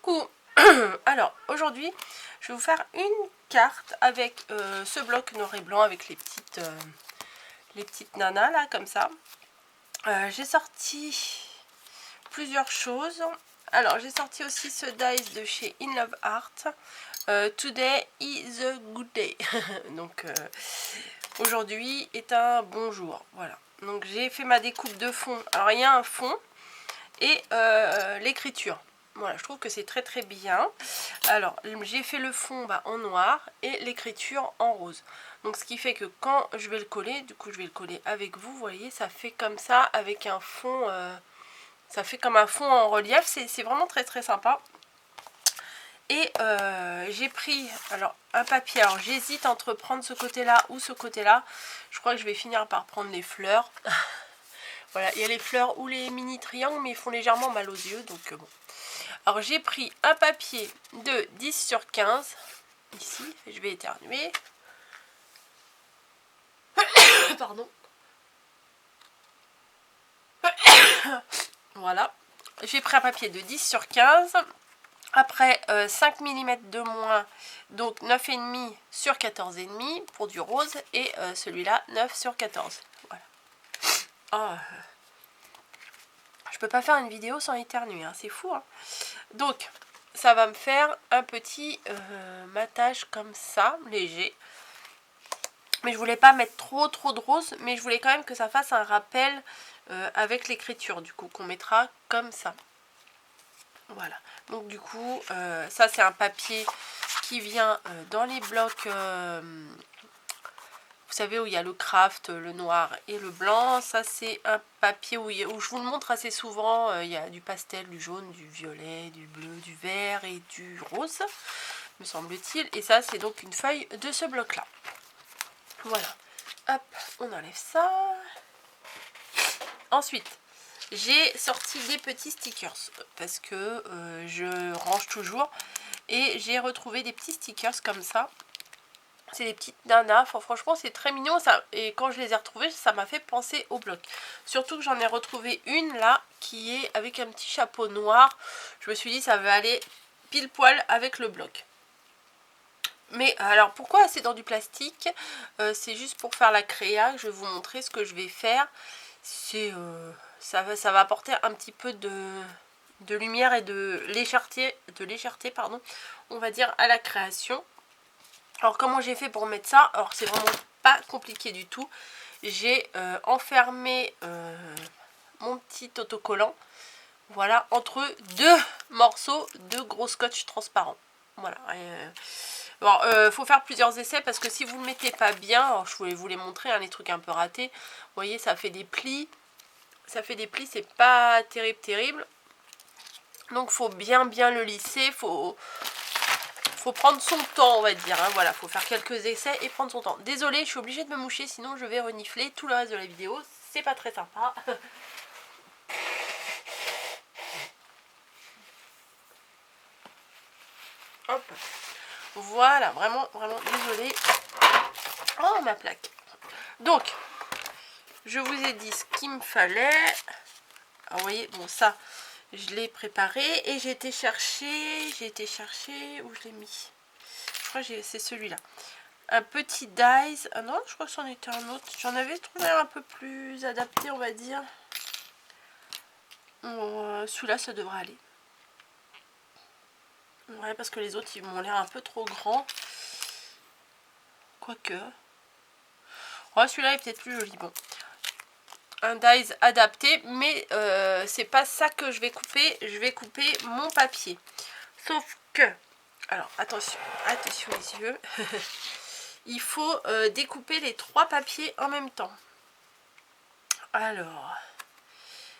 Coucou. Alors aujourd'hui je vais vous faire une carte avec ce bloc noir et blanc avec les petites nanas là comme ça. J'ai sorti plusieurs choses. Alors j'ai sorti aussi ce dice de chez In Love Art. Today is a good day. Donc aujourd'hui est un bon jour. Voilà. Donc j'ai fait ma découpe de fond. Alors il y a un fond et l'écriture. Voilà, je trouve que c'est très très bien. Alors, j'ai fait le fond en noir et l'écriture en rose. Donc, ce qui fait que quand je vais le coller, du coup, je vais le coller avec vous. Vous voyez, ça fait comme ça avec un fond. Ça fait comme un fond en relief. C'est vraiment très très sympa. Et j'ai pris alors un papier. Alors, j'hésite entre prendre ce côté-là ou ce côté-là. Je crois que je vais finir par prendre les fleurs. Voilà, il y a les fleurs ou les mini triangles, mais ils font légèrement mal aux yeux. Donc, bon. Alors j'ai pris un papier de 10 sur 15, ici, je vais éternuer. Pardon. Voilà, j'ai pris un papier de 10 sur 15, après 5 mm de moins, donc 9,5 sur 14,5 pour du rose, et celui-là 9 sur 14. Voilà. Oh. Je peux pas faire une vidéo sans éternuer, hein, c'est fou. Hein. Donc, ça va me faire un petit matage comme ça, léger. Mais je voulais pas mettre trop de rose, mais je voulais quand même que ça fasse un rappel avec l'écriture, du coup, qu'on mettra comme ça. Voilà. Donc, du coup, ça c'est un papier qui vient dans les blocs... vous savez où il y a le craft, le noir et le blanc. Ça c'est un papier où je vous le montre assez souvent. Il y a du pastel, du jaune, du violet, du bleu, du vert et du rose, me semble-t-il. Et ça c'est donc une feuille de ce bloc là. Voilà. Hop, on enlève ça. Ensuite, j'ai sorti des petits stickers parce que je range toujours. Et j'ai retrouvé des petits stickers comme ça. C'est des petites nanas, enfin, franchement c'est très mignon ça. Et quand je les ai retrouvées, ça m'a fait penser au bloc. Surtout que j'en ai retrouvé une là qui est avec un petit chapeau noir. Je me suis dit ça va aller pile poil avec le bloc. Mais alors pourquoi c'est dans du plastique? C'est juste pour faire la créa. Je vais vous montrer ce que je vais faire. Ça va apporter un petit peu de lumière et de légèreté, pardon, on va dire, à la création. Alors comment j'ai fait pour mettre ça? Alors c'est vraiment pas compliqué du tout. J'ai enfermé mon petit autocollant, voilà, entre deux morceaux de gros scotch transparent. Voilà. Bon, faut faire plusieurs essais parce que si vous ne le mettez pas bien, alors je voulais vous les montrer, hein, les trucs un peu ratés. Vous voyez, ça fait des plis. Ça fait des plis, c'est pas terrible. Donc faut bien le lisser, faut prendre son temps, on va dire, hein. Voilà, faut faire quelques essais et prendre son temps. Désolée, je suis obligée de me moucher, sinon je vais renifler tout le reste de la vidéo, c'est pas très sympa. Hop. Voilà, vraiment désolée. Oh, ma plaque. Donc, je vous ai dit ce qu'il me fallait. Alors, vous voyez, bon, ça, je l'ai préparé et j'ai été chercher, où je l'ai mis. Je crois que c'est celui-là. Un petit dice. Ah non, je crois que c'en était un autre. J'en avais trouvé un peu plus adapté, on va dire. Celui-là, ça devrait aller. Ouais, parce que les autres, ils m'ont l'air un peu trop grands. Quoique. Ouais, celui-là est peut-être plus joli. Bon. Un dice adapté, mais c'est pas ça que je vais couper. Je vais couper mon papier. Sauf que... Alors, attention les yeux. Il faut découper les 3 papiers en même temps. Alors,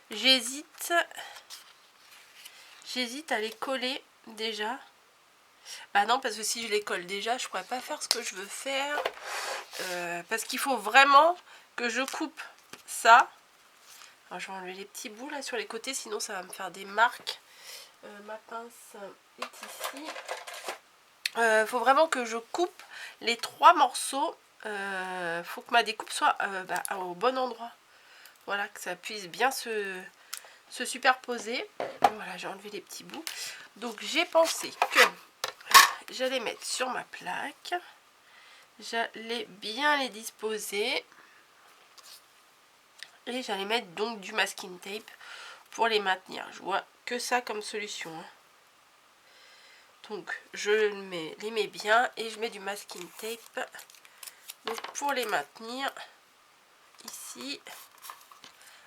j'hésite à les coller déjà. Bah non, parce que si je les colle déjà, je pourrais pas faire ce que je veux faire. Parce qu'il faut vraiment que je coupe ça. Alors, je vais enlever les petits bouts là sur les côtés, sinon ça va me faire des marques. Ma pince est ici. Faut vraiment que je coupe les 3 morceaux. Faut que ma découpe soit au bon endroit. Voilà, que ça puisse bien se se superposer. Voilà, j'ai enlevé les petits bouts. Donc j'ai pensé que j'allais mettre sur ma plaque. J'allais bien les disposer. Et j'allais mettre donc du masking tape pour les maintenir. Je vois que ça comme solution. Donc je les mets bien et je mets du masking tape. Donc pour les maintenir ici.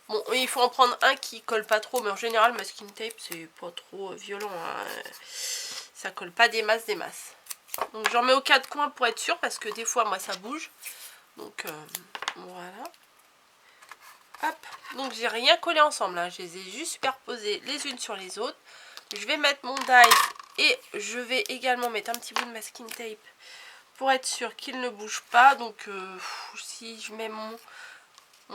Bon, il faut en prendre un qui colle pas trop, mais en général masking tape c'est pas trop violent, hein. Ça colle pas des masses. Donc j'en mets aux quatre coins pour être sûr, parce que des fois moi ça bouge. Donc voilà. Hop, donc j'ai rien collé ensemble, hein. Je les ai juste superposées les unes sur les autres. Je vais mettre mon die et je vais également mettre un petit bout de masking tape pour être sûr qu'il ne bouge pas. Donc si je mets mon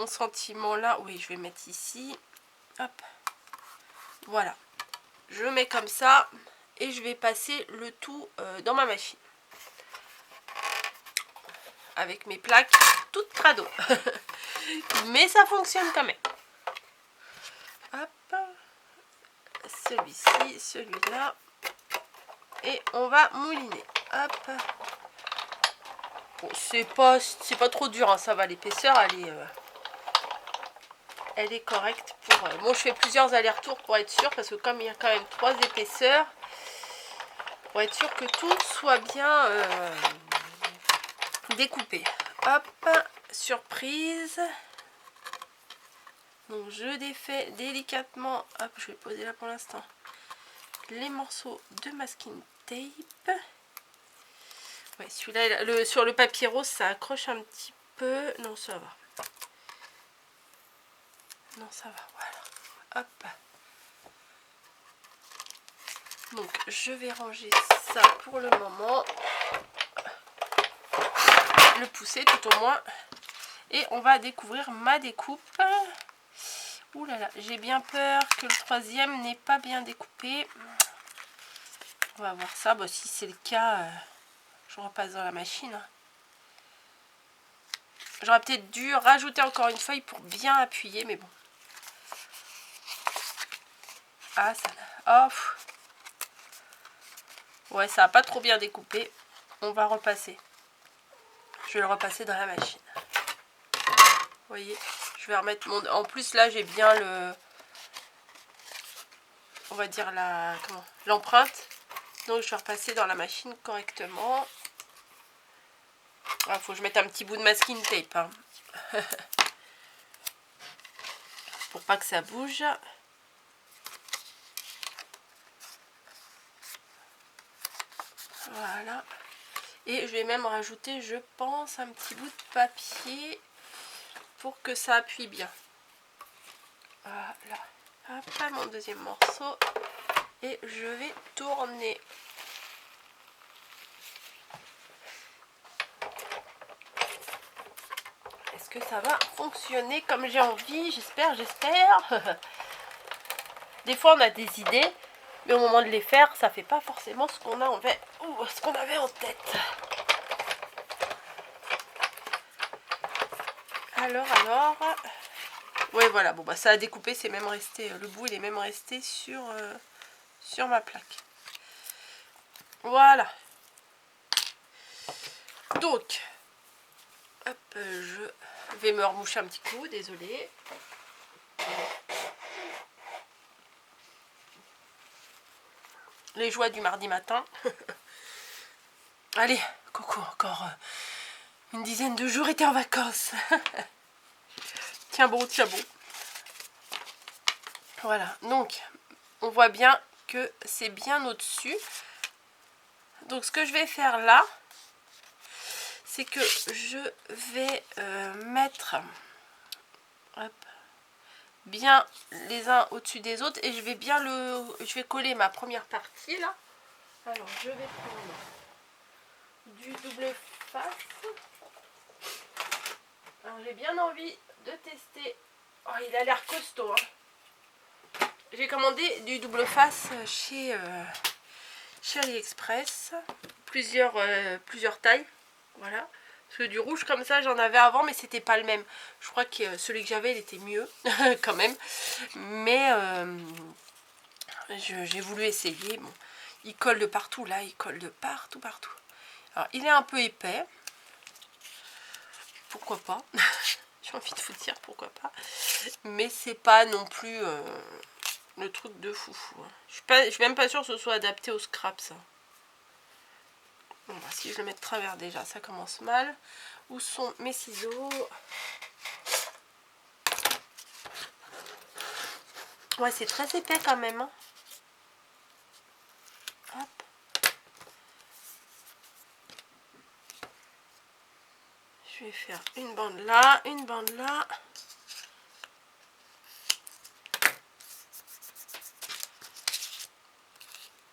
sentiment là, oui je vais mettre ici. Hop, voilà. Je mets comme ça et je vais passer le tout dans ma machine. Avec mes plaques toutes crado. Mais ça fonctionne quand même. Hop, celui-ci, celui-là. Et on va mouliner. Hop. Bon, c'est pas trop dur, hein, ça va, l'épaisseur elle est correcte. Bon, je fais plusieurs allers-retours pour être sûr, parce que comme il y a quand même 3 épaisseurs, pour être sûr que tout soit bien découpé. Hop, surprise. Donc je défais délicatement, hop, je vais poser là pour l'instant, les morceaux de masking tape. Ouais, celui-là, sur le papier rose, ça accroche un petit peu. Non, ça va. Non, ça va, voilà. Hop. Donc je vais ranger ça pour le moment. Le pousser tout au moins. Et on va découvrir ma découpe. Ouh là là, j'ai bien peur que le troisième n'est pas bien découpé. On va voir ça. Bon, si c'est le cas, je repasse dans la machine. J'aurais peut-être dû rajouter encore une feuille pour bien appuyer, mais bon. Ah, ça... Oh. Ouais, ça n'a pas trop bien découpé. On va repasser. Je vais le repasser dans la machine. Vous voyez, je vais remettre mon... En plus, là, j'ai bien le... On va dire l'empreinte. Donc, je vais repasser dans la machine correctement. Il faut que je mette un petit bout de masking tape. Hein. Pour pas que ça bouge. Voilà. Et je vais même rajouter, je pense, un petit bout de papier pour que ça appuie bien. Voilà. Hop, mon deuxième morceau. Et je vais tourner. Est-ce que ça va fonctionner comme j'ai envie? J'espère. Des fois, on a des idées, mais au moment de les faire, ça fait pas forcément ce qu'on avait en tête. Alors. Ouais, voilà. Bon, bah, ça a découpé, c'est même resté. Le bout, il est même resté sur ma plaque. Voilà. Donc, hop, je vais me remoucher un petit coup, désolée. Les joies du mardi matin. Allez, Coco, encore une dizaine de jours et t'es en vacances. Tiens bon. Voilà, donc on voit bien que c'est bien au-dessus. Donc ce que je vais faire là, c'est que je vais mettre bien les uns au-dessus des autres et je vais coller ma première partie là. Alors je vais prendre du double face. Alors j'ai bien envie de tester. Oh, il a l'air costaud, hein. J'ai commandé du double face chez AliExpress, plusieurs tailles, voilà. Parce que du rouge comme ça, j'en avais avant, mais c'était pas le même. Je crois que celui que j'avais, il était mieux, quand même. Mais j'ai voulu essayer. Bon, il colle de partout, là, il colle de partout, partout. Alors, il est un peu épais. Pourquoi pas? J'ai envie de vous dire pourquoi pas. Mais c'est pas non plus le truc de foufou. Hein. Je suis même pas sûre que ce soit adapté au scrap, ça. Bon, bah, si je le mets de travers déjà, ça commence mal. Où sont mes ciseaux? Ouais, c'est très épais quand même. Hein. Hop. Je vais faire une bande là, une bande là.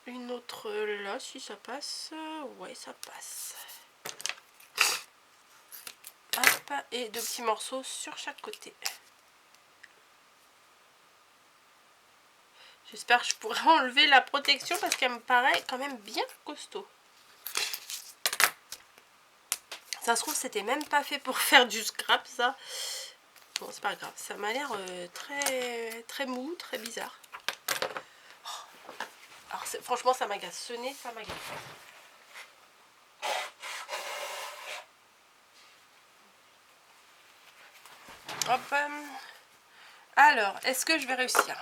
Une autre là, si ça passe. Ouais, ça passe. Hop, et deux petits morceaux sur chaque côté. J'espère que je pourrai enlever la protection parce qu'elle me paraît quand même bien costaud. Ça se trouve, c'était même pas fait pour faire du scrap, ça. Bon, c'est pas grave. Ça m'a l'air très mou, très bizarre. Alors, franchement, ça m'agace. Ce nez, ça m'agace. Hop. Alors, est-ce que je vais réussir?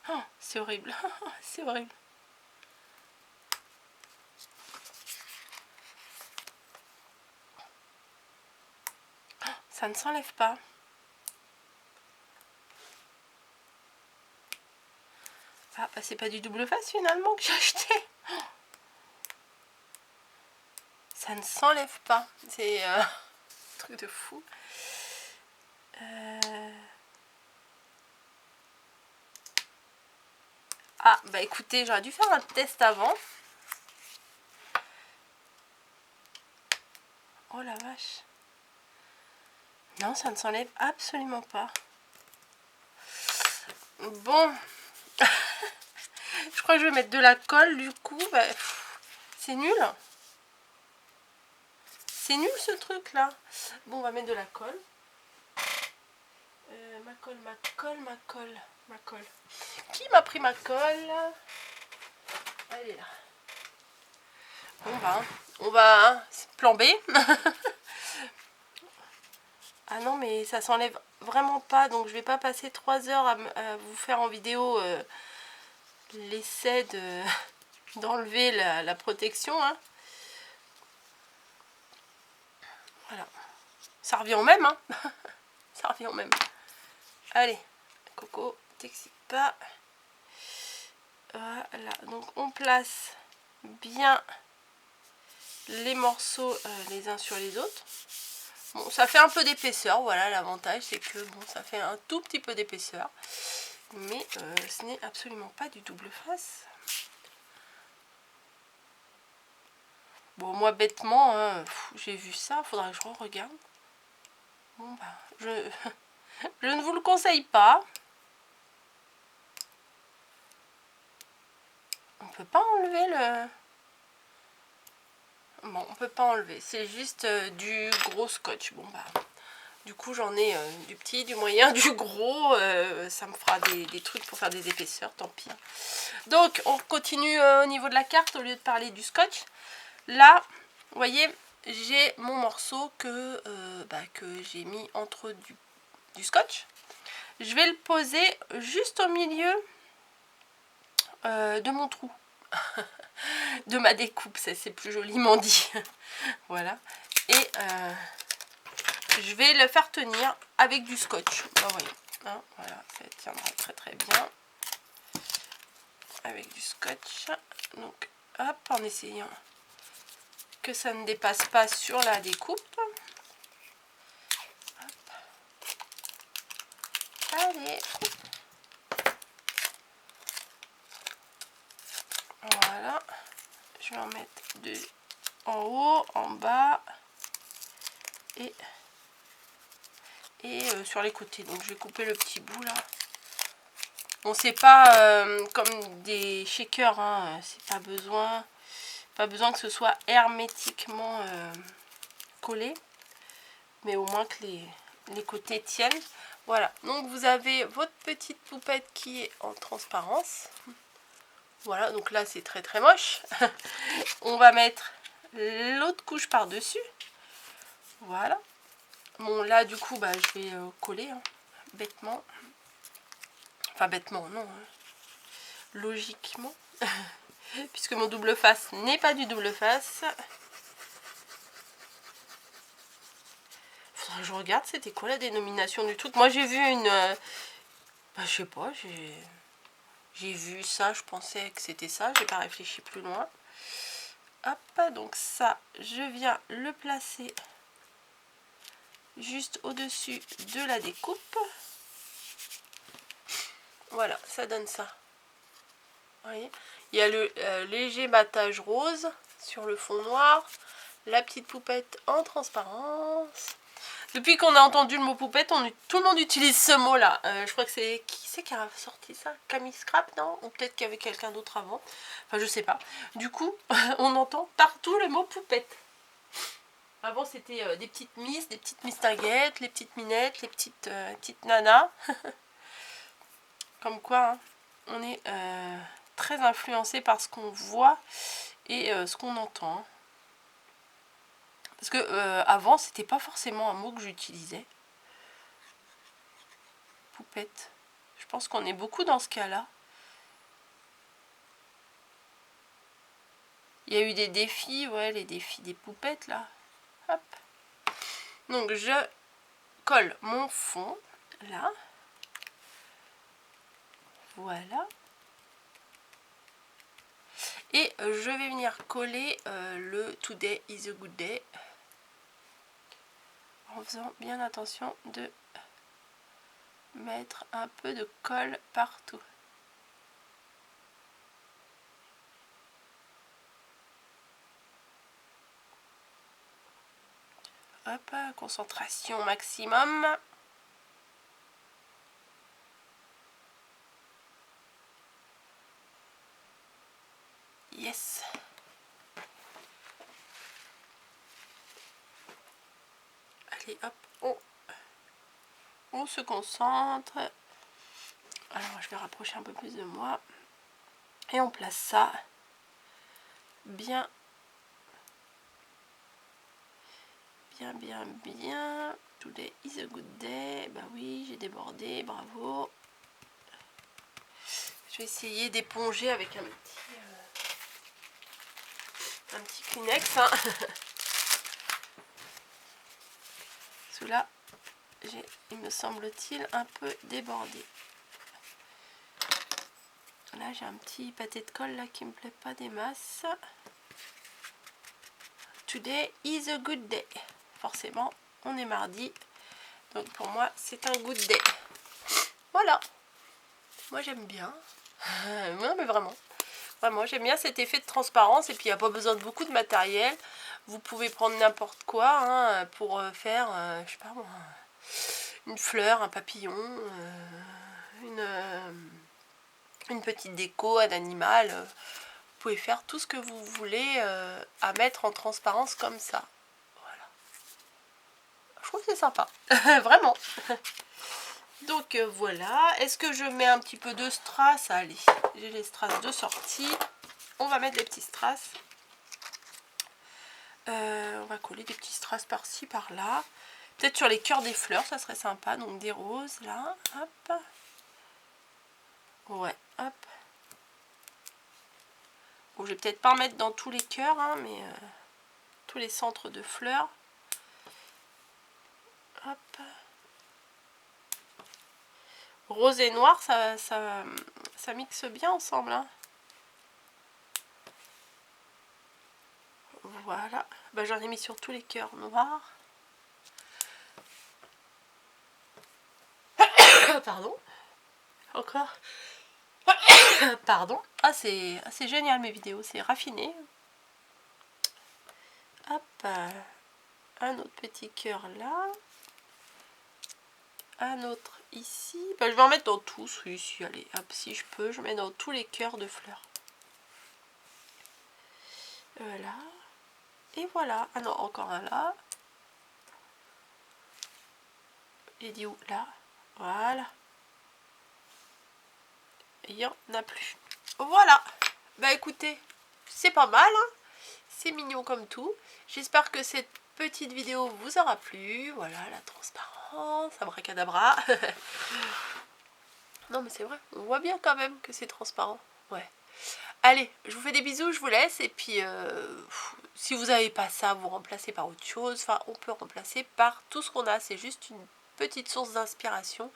Oh, c'est horrible. C'est horrible. Ça ne s'enlève pas. Ah, bah c'est pas du double face finalement que j'ai acheté. Ça ne s'enlève pas. C'est un truc de fou. Ah, bah écoutez, j'aurais dû faire un test avant. Oh la vache. Non, ça ne s'enlève absolument pas. Bon. Je crois que je vais mettre de la colle du coup. Bah, c'est nul. C'est nul ce truc là. Bon, on va mettre de la colle. Ma colle. Qui m'a pris ma colle? Elle est là. Bon bah, on va plan B. Ah non, mais ça s'enlève vraiment pas, donc je vais pas passer 3 heures à vous faire en vidéo l'essai d'enlever la protection. Hein. Voilà. Ça revient au même, hein. Ça revient au même. Allez, Coco, t'excite pas. Voilà, donc on place bien les morceaux les uns sur les autres. Bon, ça fait un peu d'épaisseur, voilà, l'avantage c'est que bon, ça fait un tout petit peu d'épaisseur. Mais ce n'est absolument pas du double face. Bon, moi bêtement, hein, j'ai vu ça, faudra que je regarde. Bon bah, je ne vous le conseille pas. On peut pas enlever le... Bon, on peut pas enlever, c'est juste du gros scotch. Bon bah, du coup j'en ai du petit, du moyen, du gros. Ça me fera des trucs pour faire des épaisseurs, tant pis. Donc on continue au niveau de la carte au lieu de parler du scotch. Là, vous voyez, j'ai mon morceau que j'ai mis entre du scotch. Je vais le poser juste au milieu de mon trou. De ma découpe, c'est plus joliment dit. Voilà. Et je vais le faire tenir avec du scotch. Vous voyez, hein, voilà, ça tiendra très très bien. Avec du scotch. Donc, hop, en essayant que ça ne dépasse pas sur la découpe. Hop. Allez. Voilà. Je vais en mettre deux en haut, en bas et sur les côtés. Donc je vais couper le petit bout là. Bon, c'est pas comme des shakers, hein, c'est pas besoin. Pas besoin que ce soit hermétiquement collé, mais au moins que les côtés tiennent. Voilà, donc vous avez votre petite poupette qui est en transparence. Voilà, donc là c'est très très moche. On va mettre l'autre couche par dessus. Voilà. Bon là du coup bah, je vais coller hein, bêtement. Enfin bêtement non. Hein. Logiquement. Puisque mon double face n'est pas du double face. Faudrait que je regarde c'était quoi la dénomination du truc. Moi j'ai vu une... bah, je sais pas, j'ai vu ça, je pensais que c'était ça. J'ai pas réfléchi plus loin. Hop, donc ça, je viens le placer juste au-dessus de la découpe. Voilà, ça donne ça. Vous voyez, il y a le léger battage rose sur le fond noir. La petite poupette en transparence. Depuis qu'on a entendu le mot poupette, tout le monde utilise ce mot-là. Je crois que c'est... Qui c'est qui a sorti ça? Camille Scrap, non? Ou peut-être qu'il y avait quelqu'un d'autre avant. Enfin, je sais pas. Du coup, on entend partout le mot poupette. Avant, c'était des petites mistinguettes, les petites minettes, les petites nanas. Comme quoi, hein, on est très influencé par ce qu'on voit et ce qu'on entend. Parce que avant, c'était pas forcément un mot que j'utilisais. Poupette. Je pense qu'on est beaucoup dans ce cas-là. Il y a eu des défis, ouais, les défis des poupettes, là. Hop. Donc, je colle mon fond, là. Voilà. Et je vais venir coller le Today is a good day. En faisant bien attention de mettre un peu de colle partout. Hop, concentration maximum. Yes. Allez, hop, on se concentre. Alors, je vais rapprocher un peu plus de moi. Et on place ça bien. Bien. Today is a good day. Bah oui, j'ai débordé, bravo. Je vais essayer d'éponger avec un petit Kleenex. Hein. Celui-là, il me semble-t-il, un peu débordé. Là, j'ai un petit pâté de colle là qui me plaît pas des masses. Today is a good day. Forcément, on est mardi. Donc pour moi, c'est un good day. Voilà. Moi, j'aime bien. Non, mais vraiment. Vraiment, j'aime bien cet effet de transparence. Et puis, il n'y a pas besoin de beaucoup de matériel. Vous pouvez prendre n'importe quoi hein, pour faire, je sais pas moi, une fleur, un papillon, une petite déco, un animal. Vous pouvez faire tout ce que vous voulez à mettre en transparence comme ça. Voilà. Je trouve que c'est sympa. Vraiment. Donc voilà. Est-ce que je mets un petit peu de strass? Allez, j'ai les strass de sortie. On va mettre les petits strass. On va coller des petits strass par-ci, par-là. Peut-être sur les cœurs des fleurs, ça serait sympa. Donc des roses là. Hop. Ouais, hop. Bon, je vais peut-être pas en mettre dans tous les cœurs, hein, mais tous les centres de fleurs. Hop. Rose et noir, ça mixe bien ensemble. Hein. Voilà. Bah, j'en ai mis sur tous les cœurs noirs. Pardon. Encore. Pardon. Ah, c'est génial mes vidéos, c'est raffiné. Hop. Un autre petit cœur là. Un autre ici. Bah, je vais en mettre dans tous. Ici, allez, hop, si je peux, je mets dans tous les cœurs de fleurs. Voilà. Et voilà. Ah non, encore un là. Il dit où? Là. Voilà. Il n'y en a plus. Voilà. Bah écoutez, c'est pas mal. Hein, c'est mignon comme tout. J'espère que cette petite vidéo vous aura plu. Voilà, la transparence, abracadabra. Non mais c'est vrai, on voit bien quand même que c'est transparent. Ouais. Allez, je vous fais des bisous, je vous laisse. Et puis, si vous n'avez pas ça, vous remplacez par autre chose. Enfin, on peut remplacer par tout ce qu'on a. C'est juste une petite source d'inspiration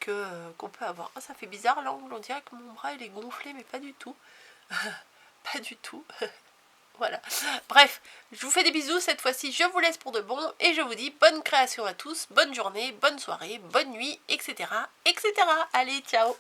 qu'on peut avoir. Oh, ça fait bizarre l'angle, on dirait que mon bras il est gonflé, mais pas du tout. Pas du tout. Voilà. Bref, je vous fais des bisous. Cette fois-ci, je vous laisse pour de bon. Et je vous dis bonne création à tous, bonne journée, bonne soirée, bonne nuit, etc. etc. Allez, ciao!